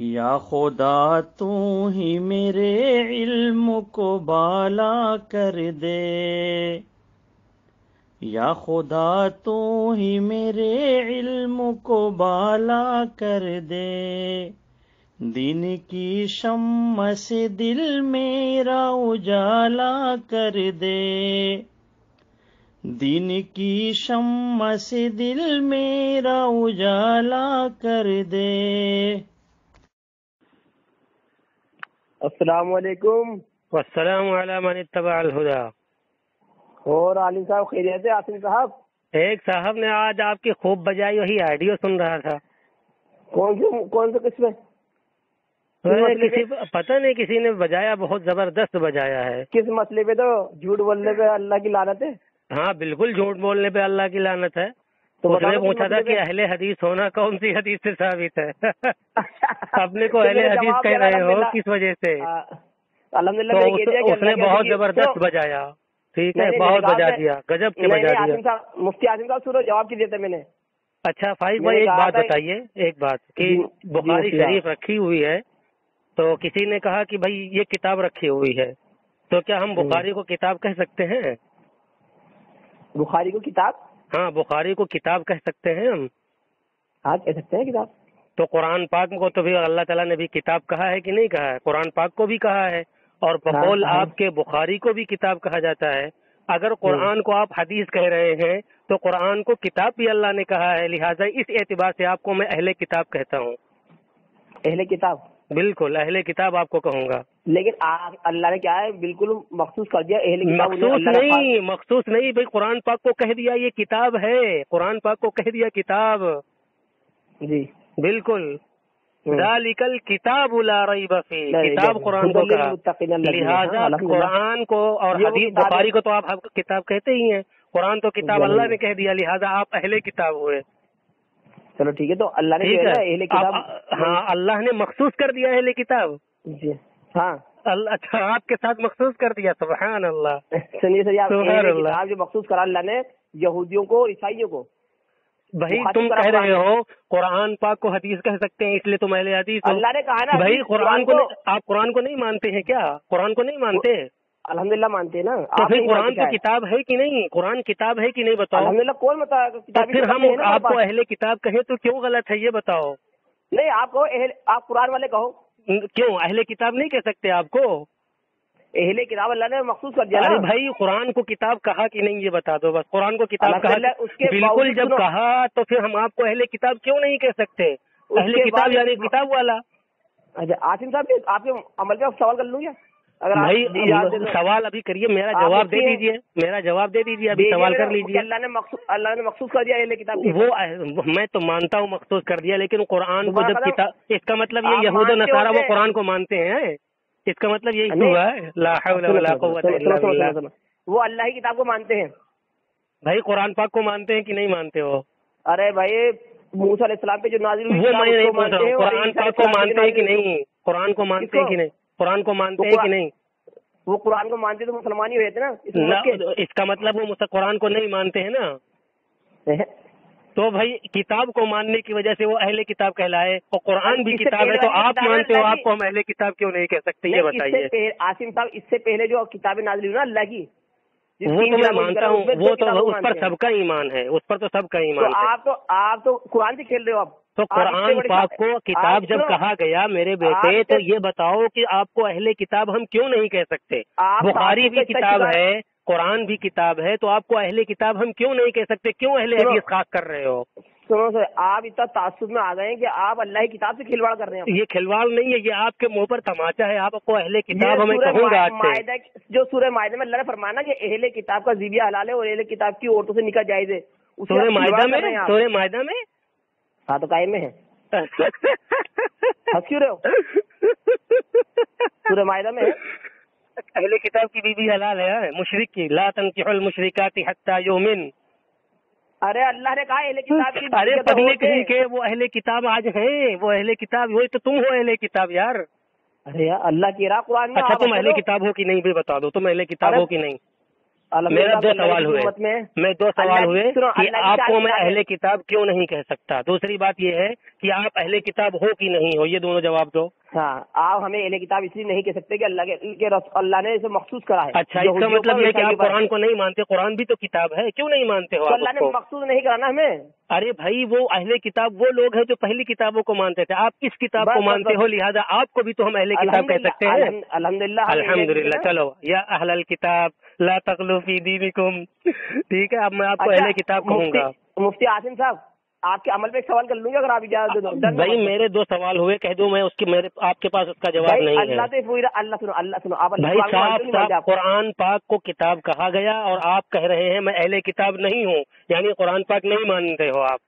یا خدا تو ہی میرے علم کو بالا کر دے، یا خدا تو ہی میرے علم کو بالا کر دے، دین کی شمع سے دل میرا اجالا کر دے، دین کی شمع سے دل میرا اجالا کر دے۔ السلام علیکم۔ والسلام علی من اتبع الہدی۔ اور عالم صاحب خیریت ہے؟ عاصم صاحب ایک صاحب نے آج آپ کی خوب بجائی، وہی آڈیو سن رہا تھا۔ کون سے قسم ہے؟ پتہ نہیں کسی نے بجایا، بہت زبردست بجایا ہے۔ کس مسئلے پہ؟ تو جھوٹ بولنے پہ اللہ کی لعنت ہے۔ ہاں بالکل، جھوٹ بولنے پہ اللہ کی لعنت ہے۔ تو اس نے پوچھا تھا کہ اہل حدیث ہونا کون سی حدیث سے ثابت ہے؟ اپنے کو اہل حدیث کہہ رہے ہو کس وجہ سے؟ الحمدللہ اس نے بہت زبردست بجایا، ٹھیک ہے، بہت بجا دیا، گجب کے بجا دیا۔ مفتی عاصم صاحب سنو، جواب کی دیتا میں نے۔ اچھا فائز بھائی ایک بات بتائیے، ایک بات کہ بخاری شریف رکھی ہوئی ہے تو کسی نے کہا کہ بھائی یہ کتاب رکھی ہوئی ہے، تو کیا ہم بخاری کو کتاب کہہ سکتے ہیں؟ بخاری کو کتاب؟ ہاں بخاری کو کتاب کہہ سکتے ہیں ہم؟ ہاں کہہ سکتے ہیں کتاب۔ تو قرآن پاک کو تو بھی اللہ تعالیٰ نے بھی کتاب کہا ہے کہ نہیں کہا ہے؟ قرآن پاک کو بھی کہا ہے، اور بقول آپ کے بخاری کو بھی کتاب کہا جاتا ہے۔ اگر قرآن کو آپ حدیث کہہ رہے ہیں تو قرآن کو کتاب بھی اللہ نے کہا ہے، لہٰذا اس اعتبار سے آپ کو میں اہل کتاب کہتا ہوں۔ اہل کتاب؟ بالکل اہل کتاب آپ کو کہوں گا، لیکن اللہ نے کیا ہے بالکل مخصوص کر دیا اہل کتاب۔ مخصوص نہیں بھائی، قرآن پاک کو کہہ دیا یہ کتاب ہے، قرآن پاک کو کہہ دیا کتاب۔ جی بالکل، ذالک الکتاب لا ریب فیہ، کتاب قرآن کو کہا، لہٰذا قرآن کو اور حدیث بخاری کو تو آپ کتاب کہتے ہی ہیں، قرآن تو کتاب اللہ نے کہہ دیا، لہٰذا آپ اہل کتاب ہوئے۔ چلو ٹھیک ہے، تو اللہ نے اہل کتاب، ہاں اللہ نے مخصوص کر دیا اہل کتاب۔ جی ہاں، اچھا آپ کے ساتھ مخصوص کر دیا، سبحان اللہ۔ سنیے سر، اہل کتاب جو مخصوص کرا اللہ نے یہودیوں کو اور عیسائیوں کو۔ بھائی تم کہہ رہے ہو قرآن پاک کو حدیث کہہ سکتے ہیں، اس لیے تم اہل حدیث ہو۔ اللہ نے کہا نا بھائی قرآن کو آپ قرآن کو نہیں مانتے ہیں کیا؟ قرآن کو نہیں مانتے؟ الحمدللہ مانتے ہیں نا۔ تو پھر قرآن تو کتاب ہے کہ نہیں؟ قرآن کتاب ہے کہ نہیں بتاؤ؟ الحمدللہ کون بتا؟ تو پھر ہم آپ کو اہل کتاب کہیں تو کیوں غلط ہے یہ بتاؤ؟ نہیں آپ کہو، آپ قرآن والے کہو۔ کیوں اہل کتاب نہیں کہہ سکتے آپ کو؟ اہل کتاب اللہ نے مخصوص کر دیا۔ ارے بھائی قرآن کو کتاب کہا کہ نہیں یہ بتا دو بس۔ قرآن کو کتاب کہا، بالکل جب کہا تو پھر ہم آپ کو اہل کتاب کیوں نہیں کہہ سکتے؟ اہل کتاب یعنی کتاب والا۔ اچھا عاصم صاحب آپ کے عمل پہ سوال کر لوں گیا؟ بھائی سوال ابھی کریے، میرا جواب دے دیجیے، میرا جواب دے دیجیے، ابھی سوال کر لیجیے۔ اللہ نے مخصوص کر دیا اہل کتاب، وہ میں تو مانتا ہوں مخصوص کر دیا، لیکن قرآن کو جب کتاب، اس کا مطلب یہ یہود و نصارہ وہ قرآن کو مانتے ہیں، اس کا مطلب یہی ہوا ہے۔ لا حول ولا قوت الا باللہ۔ وہ اللہ کی کتاب کو مانتے ہیں۔ بھائی قرآن پاک کو مانتے ہیں کہ نہیں مانتے ہو؟ ارے بھائی موسیٰ علیہ السلام پہ جو نازل ہوئی وہ میں نہیں پوچھ رہا ہوں، قرآن پاک کو مانتے ہیں کہ نہیں؟ قرآن کو مانتے ہیں کہ نہیں؟ قرآن کو مانتے ہیں کہ نہیں؟ وہ قرآن کو مانتے تو مسلمان ہی ہوئے تھے نا۔ اس کا مطلب وہ قرآن کو نہیں مانتے ہیں نا۔ تو بھائی کتاب کو ماننے کی وجہ سے وہ اہل کتاب کہلائے، اور قرآن بھی کتاب ہے، تو آپ مانتے ہو، آپ کو ہم اہل کتاب کیوں نہیں کہہ سکتے یہ بتائیے؟ عاصم صاحب اس سے پہلے جو کتابیں نازل ہوئی نا اللہ کی، وہ تو میں مانتا ہوں، وہ تو اس پر سب کا ایمان ہے، اس پر تو سب کا ایمان ہے۔ آپ تو قرآن سے کھیل رہے ہو اب۔ تو قرآن پاک کو کتاب جب کہا گیا میرے بیٹے، تو یہ بتاؤ کہ آپ کو اہل کتاب ہم کیوں نہیں کہہ سکتے؟ بخاری بھی کتاب ہے، قرآن بھی کتاب ہے، تو آپ کو اہل کتاب ہم کیوں نہیں کہہ سکتے؟ کیوں اہل حدیث خاص کر رہے ہو؟ سنو سر، آپ اتنا تعصب میں آ گئے ہیں کہ آپ اللہ کی کتاب سے کھلواڑ کر رہے ہیں۔ یہ کھلواڑ نہیں ہے، یہ آپ کے منہ پر تماچا ہے۔ آپ کو اہل کتاب ہمیں کہوں گا آج سے، جو سورہ مائدہ میں اللہ نے فرمایا کہ اہل کتاب کا ذبیحہ حلال ہے اور اہل کتاب کی عورتوں سے نکاح جائز ہے، سورہ مائدہ میں ہاں تو قائم میں ہے۔ ہنس کیوں رہے ہو؟ سورہ مائدہ میں اہل کتاب کی بیوی حلال ہے، مشرک کی، لا تنکحوا المشرکات حتی یؤمن۔ ارے اللہ نے کہا اہل کتاب کی، ارے پڑھنے کہیں کہ وہ اہل کتاب آج ہیں، وہ اہل کتاب ہوئی تو تم ہو اہل کتاب یار۔ ارے یار اللہ کی راہ قرآن میں۔ اچھا تم اہل کتاب ہو کہ نہیں بھی بتا دو، تم اہل کتاب ہو کہ نہیں؟ میرا 2 سوال ہوئے کہ آپ کو میں اہل کتاب کیوں نہیں کہہ سکتا. دوسری بات یہ ہے کہ آپ اہل کتاب ہو کہ نہیں ہو, یہ دونوں جواب دو. ہاں, آپ ہمیں اہل کتاب اس لیے نہیں کہہ سکتے کہ اللہ نے اسے مخصوص کرا ہے. اچھا, اس کا مطلب یہ کہ آپ قرآن کو نہیں مانتے. قرآن بھی تو کتاب ہے, کیوں نہیں مانتے ہو؟ اللہ نے مخصوص نہیں کرانا ہمیں. ارے بھائی, وہ اہل کتاب وہ لوگ ہیں جو پہلی کتابوں کو مانتے تھے. آپ کس کتاب کو مانتے ہو, لہذا آپ کو بھی تو ہم اہل کتاب کہہ سکتے ہیں. الحمدللہ. چلو, یا اہل الکتاب لا تغلو فی دینکم. ٹھیک ہے, اب میں آپ کو اہل کتاب کہوں گا. مفتی عاصم صاحب, آپ کے عمل پہ ایک سوال کر لوں گا اگر آپ اجازت دو. بھائی میرے 2 سوال ہوئے, کہہ دو میں اس کی آپ کے پاس اس کا جواب نہیں ہے. اللہ سنو آپ بھائی, صاف قرآن پاک کو کتاب کہا گیا اور آپ کہہ رہے ہیں میں اہل کتاب نہیں ہوں, یعنی قرآن پاک نہیں مانتے ہو آپ.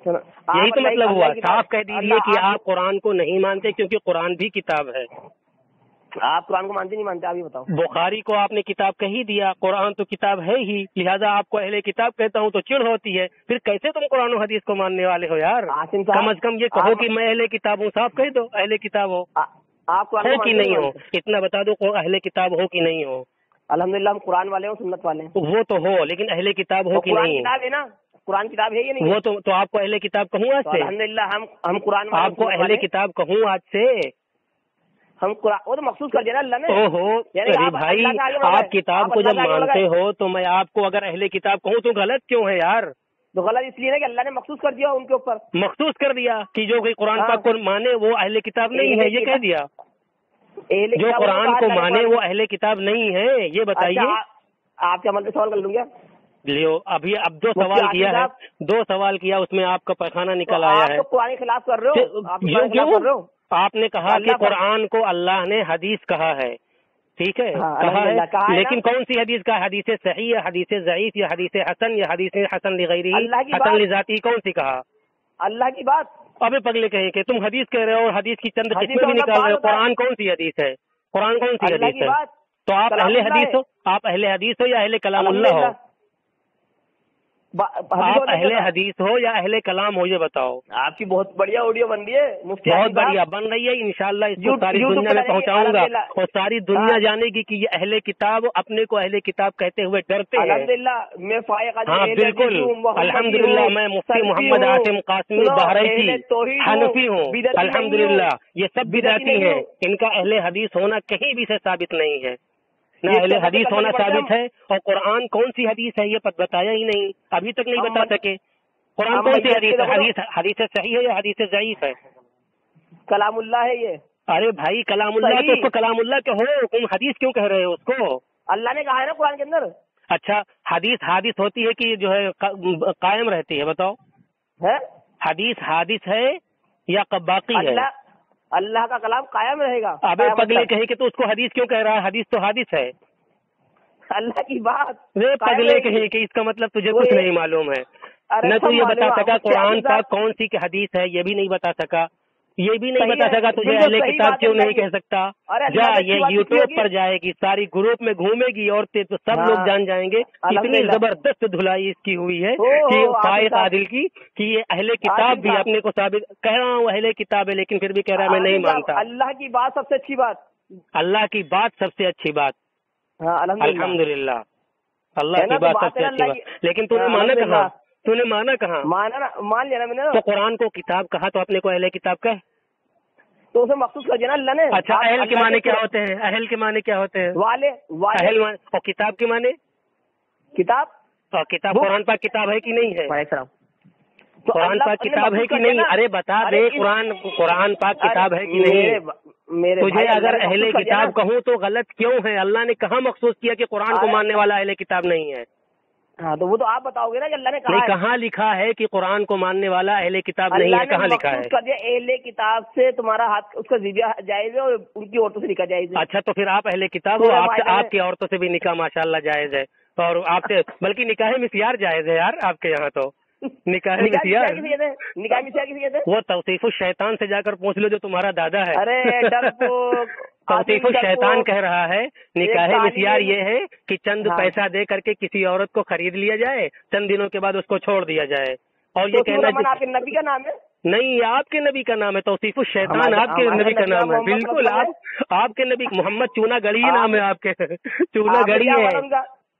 یہی تو مطلب ہوا. صاف کہہ دیجیے کہ آپ قرآن کو نہیں مانتے کیونکہ قرآن بھی کتاب ہے. آپ قرآن کو مانتے نہیں مانتے, آپ یہ بتاؤ. بخاری کو آپ نے کتاب کہی دیا, قرآن تو کتاب ہے ہی, لہذا آپ کو اہل کتاب کہتا ہوں تو چڑ ہوتی ہے. پھر کیسے تم قرآن و حدیث کو ماننے والے ہو یار؟ کم از کم یہ کہو کہ میں اہل کتاب ہوں. صاف کہہ دو اہل کتاب ہو. آپ ہو کہ نہیں ہو, اتنا بتا دو اہل کتاب ہو کہ نہیں ہو. الحمدللہ ہم قرآن والے ہوں, سنت والے ہیں. وہ تو ہو, لیکن اہل کتاب ہو کہ نہیں؟ کتاب ہے نا, قرآن کتاب ہے یہ نہیں. وہ تو آپ کو اہل کتاب کہوں آج سے؟ الحمدللہ ہم قرآن, آپ کو اہل کتاب کہوں آج سے؟ ہم قرآن, وہ تو مخصوص کر دیا نا اللہ نے. اوہو بھائی, آپ کتاب کو جب مانتے ہو تو میں آپ کو اگر اہل کتاب کہوں تو غلط کیوں ہے یار؟ تو غلط اس لیے ہے کہ اللہ نے مخصوص کر دیا ان کے اوپر. مخصوص کر دیا کہ جو قرآن پاک کو مانے وہ اہل کتاب نہیں ہے, یہ کہہ دیا. جو قرآن کو مانے وہ اہل کتاب نہیں ہے, یہ بتائیے. آپ کے عمل پہ سوال کر لوں گا. لیو, ابھی اب 2 سوال کیا ہے, 2 سوال کیا, اس میں آپ کا پیخانہ نکل آیا ہے. آپ قرآن کے خلاف کر رہے ہو. آپ نے کہا کہ قرآن کو اللہ نے حدیث کہا ہے, ٹھیک ہے, کہا ہے, لیکن کون سی حدیث کا؟ حدیث صحیح یا حدیث ضعیف یا حدیث حسن یا حدیث حسن لغیرہ, حسن لذاتی, کون سی کہا؟ اللہ کی بات. ابھی پگلے کہیں کہ تم حدیث کہہ رہے ہو اور حدیث کی چند قسمیں بھی نکال رہے ہو. قرآن کون سی حدیث ہے؟ قرآن کون سی حدیث ہے؟ تو آپ اہل حدیث ہو, آپ اہل حدیث ہو یا اہل کلام اللہ ہو؟ آپ اہل حدیث ہو یا اہل کلام ہو, یہ بتاؤ. آپ کی بہت بڑھیا آڈیو بن رہی ہے مفتی, بہت بڑھیا بن رہی ہے. انشاءاللہ اس کو ساری دنیا میں پہنچاؤں گا اور ساری دنیا جانے گی کہ یہ اہل کتاب اپنے کو اہل کتاب کہتے ہوئے ڈرتے ہیں. الحمدللہ میں فائق. ہاں بالکل, الحمدللہ میں مفتی محمد عاصم قاسمی بہرائچی حنفی ہوں. الحمدللہ یہ سب بدعتی ہیں, ان کا اہل حدیث ہونا کہیں بھی سے ثابت نہیں ہے, نہ اہل حدیث ہونا ثابت ہے. اور قرآن کون سی حدیث ہے یہ بتایا ہی نہیں, ابھی تک نہیں بتا سکے. قرآن کون سی حدیث ہے؟ حدیث صحیح ہے یا حدیث ضعیف ہے؟ کلام اللہ ہے یہ. ارے بھائی کلام اللہ تو اس کو کلام اللہ کہ ہو, تم حدیث کیوں کہہ رہے ہو اس کو؟ اللہ نے کہا ہے نا قرآن کے اندر. اچھا, حدیث حادث ہوتی ہے کہ جو ہے قائم رہتی ہے؟ بتاؤ. حدیث حادث ہے یا باقی ہے؟ اللہ کا کلام قائم رہے گا. ابے پگلے کہے کہ تو اس کو حدیث کیوں کہہ رہا ہے؟ حدیث تو حادث ہے. اللہ کی بات. پگلے کہے کہ اس کا مطلب تجھے کچھ نہیں معلوم ہے. نہ تو یہ بتا سکا قرآن پاک کون سی حدیث ہے, یہ بھی نہیں بتا سکا. یہ بھی نہیں بتا سکا تجھے اہل کتاب کیوں نہیں کہہ سکتا. جا, یہ یوٹیوب پر جائے گی, ساری گروپ میں گھومے گی عورتیں, تو سب لوگ جان جائیں گے اتنی زبردست دھلائی اس کی ہوئی ہے کہ فائق عادل کی, کہ یہ اہل کتاب بھی اپنے کو ثابت کہہ رہا ہوں اہل کتاب ہے, لیکن پھر بھی کہہ رہا ہے میں نہیں مانتا. اللہ کی بات سب سے اچھی بات. اللہ کی بات سب سے اچھی بات. الحمدللہ اللہ کی بات سب سے اچھی بات. لیکن تو نے مانا کہاں؟ تو نے مانا کہاں؟ مان لیا نا میں نے. تو قرآن کو کتاب کہا تو اپنے کو اہل کتاب کہے تو اسے مخصوص کر دیا نا اللہ نے. اچھا, اہل کے معنی کیا ہوتے ہیں؟ اہل کے معنی کیا ہوتے ہیں؟ والے. اہل اور کتاب کے معنی؟ کتاب کتاب قرآن پاک کتاب ہے کہ نہیں ہے؟ قرآن پاک کتاب ہے کہ نہیں؟ ارے بتا دے, قرآن پاک کتاب ہے کہ نہیں؟ تجھے اگر اہل کتاب کہوں تو غلط کیوں ہے؟ اللہ نے کہاں مخصوص کیا کہ قرآن کو ماننے والا اہل کتاب نہیں ہے؟ ہاں تو وہ تو آپ بتاؤ گے نا کہ اللہ نے کہا نہیں, کہاں لکھا ہے کہ قرآن کو ماننے والا اہل کتاب نہیں ہے؟ کہاں لکھا ہے؟ اہل کتاب سے تمہارا ہاتھ اس کا ذبیحہ جائز ہے اور ان کی عورتوں سے نکاح جائز ہے. اچھا, تو پھر آپ اہل کتاب ہو, آپ کی عورتوں سے بھی نکاح ماشاءاللہ جائز ہے, اور آپ سے بلکہ نکاح مسیار جائز ہے یار آپ کے یہاں. تو نکاح مسیار کسی کہتے وہ توصیف الشیطان سے جا کر پوچھ لو جو تمہارا دادا ہے. ارے توصیف الشیطان کہہ رہا ہے نکاح مسیار یہ ہے کہ چند پیسہ دے کر کے کسی عورت کو خرید لیا جائے, چند دنوں کے بعد اس کو چھوڑ دیا جائے. اور یہ کہنا آپ کے نبی کا نام ہے؟ نہیں, یہ آپ کے نبی کا نام ہے. توصیف الشیطان آپ کے نبی کا نام ہے. بالکل, آپ کے نبی محمد چونا گڑھی نام ہے آپ کے. چونا گڑھی ہے.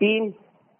3।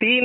3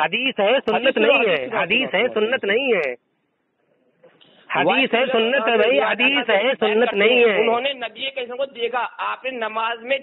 حدیث ہے سنت نہیں ہے، حدیث ہے سنت نہیں ہے، حدیث ہے سنت ہے بھائی، حدیث ہے سنت نہیں ہے۔ انہوں نے نبی کریم کو دیکھا، آپ نے نماز میں